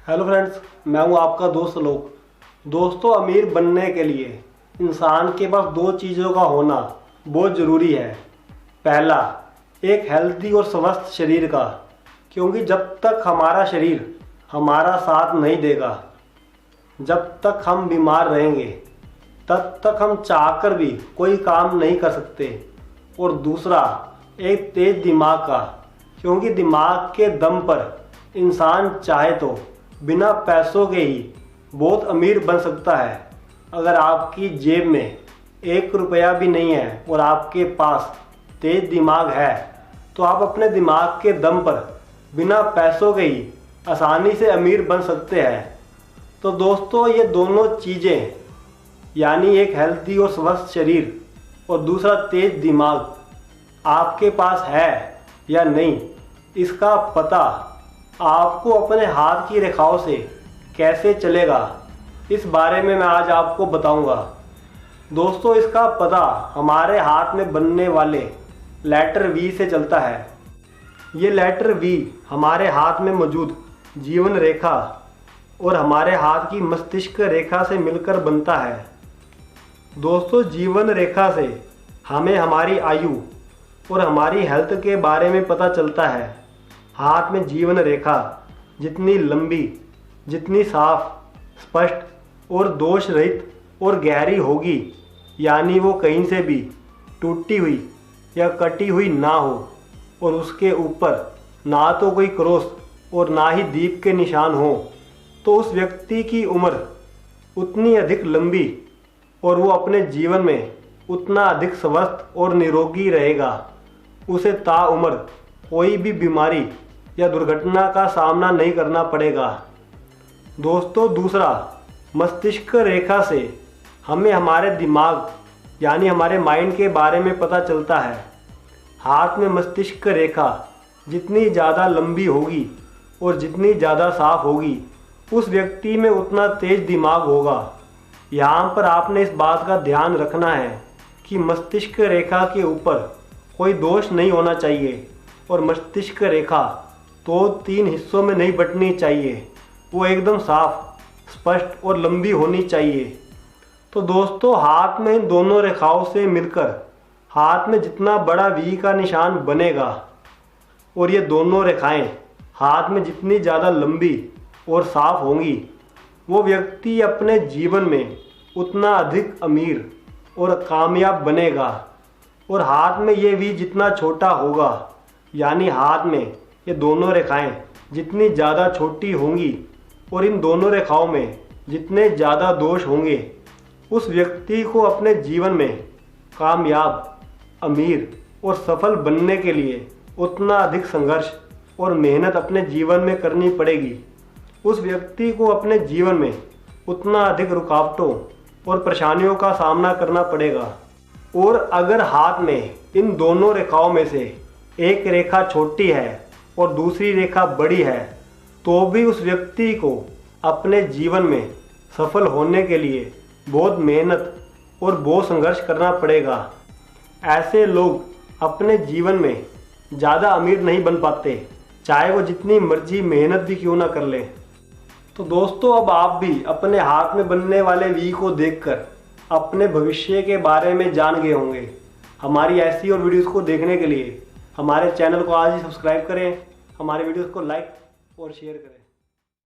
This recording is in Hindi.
हेलो फ्रेंड्स, मैं हूं आपका दोस्त लोग। दोस्तों, अमीर बनने के लिए इंसान के पास दो चीज़ों का होना बहुत ज़रूरी है। पहला, एक हेल्दी और स्वस्थ शरीर का, क्योंकि जब तक हमारा शरीर हमारा साथ नहीं देगा, जब तक हम बीमार रहेंगे, तब तक हम चाहकर भी कोई काम नहीं कर सकते। और दूसरा, एक तेज दिमाग का, क्योंकि दिमाग के दम पर इंसान चाहे तो बिना पैसों के ही बहुत अमीर बन सकता है। अगर आपकी जेब में 1 रुपया भी नहीं है और आपके पास तेज दिमाग है, तो आप अपने दिमाग के दम पर बिना पैसों के ही आसानी से अमीर बन सकते हैं। तो दोस्तों, ये दोनों चीज़ें, यानी एक हेल्दी और स्वस्थ शरीर और दूसरा तेज दिमाग, आपके पास है या नहीं, इसका पता आपको अपने हाथ की रेखाओं से कैसे चलेगा, इस बारे में मैं आज आपको बताऊंगा। दोस्तों, इसका पता हमारे हाथ में बनने वाले लेटर वी से चलता है। ये लेटर वी हमारे हाथ में मौजूद जीवन रेखा और हमारे हाथ की मस्तिष्क रेखा से मिलकर बनता है। दोस्तों, जीवन रेखा से हमें हमारी आयु और हमारी हेल्थ के बारे में पता चलता है। हाथ में जीवन रेखा जितनी लंबी, जितनी साफ, स्पष्ट और दोष रहित और गहरी होगी, यानी वो कहीं से भी टूटी हुई या कटी हुई ना हो, और उसके ऊपर ना तो कोई क्रॉस और ना ही दीप के निशान हो, तो उस व्यक्ति की उम्र उतनी अधिक लंबी और वो अपने जीवन में उतना अधिक स्वस्थ और निरोगी रहेगा। उसे ताउम्र कोई भी बीमारी या दुर्घटना का सामना नहीं करना पड़ेगा। दोस्तों, दूसरा, मस्तिष्क रेखा से हमें हमारे दिमाग यानी हमारे माइंड के बारे में पता चलता है। हाथ में मस्तिष्क रेखा जितनी ज़्यादा लंबी होगी और जितनी ज़्यादा साफ होगी, उस व्यक्ति में उतना तेज दिमाग होगा। यहाँ पर आपने इस बात का ध्यान रखना है कि मस्तिष्क रेखा के ऊपर कोई दोष नहीं होना चाहिए और मस्तिष्क रेखा तो 3 हिस्सों में नहीं बंटनी चाहिए। वो एकदम साफ, स्पष्ट और लंबी होनी चाहिए। तो दोस्तों, हाथ में इन दोनों रेखाओं से मिलकर हाथ में जितना बड़ा वी का निशान बनेगा और ये दोनों रेखाएं हाथ में जितनी ज़्यादा लंबी और साफ होंगी, वो व्यक्ति अपने जीवन में उतना अधिक अमीर और कामयाब बनेगा। और हाथ में ये वी जितना छोटा होगा, यानी हाथ में ये दोनों रेखाएं जितनी ज़्यादा छोटी होंगी और इन दोनों रेखाओं में जितने ज़्यादा दोष होंगे, उस व्यक्ति को अपने जीवन में कामयाब, अमीर और सफल बनने के लिए उतना अधिक संघर्ष और मेहनत अपने जीवन में करनी पड़ेगी। उस व्यक्ति को अपने जीवन में उतना अधिक रुकावटों और परेशानियों का सामना करना पड़ेगा। और अगर हाथ में इन दोनों रेखाओं में से एक रेखा छोटी है और दूसरी रेखा बड़ी है, तो भी उस व्यक्ति को अपने जीवन में सफल होने के लिए बहुत मेहनत और बहुत संघर्ष करना पड़ेगा। ऐसे लोग अपने जीवन में ज़्यादा अमीर नहीं बन पाते, चाहे वो जितनी मर्जी मेहनत भी क्यों ना कर लें। तो दोस्तों, अब आप भी अपने हाथ में बनने वाले वी को देखकर अपने भविष्य के बारे में जान गए होंगे। हमारी ऐसी और वीडियोस को देखने के लिए हमारे चैनल को आज ही सब्सक्राइब करें, हमारे वीडियोस को लाइक और शेयर करें।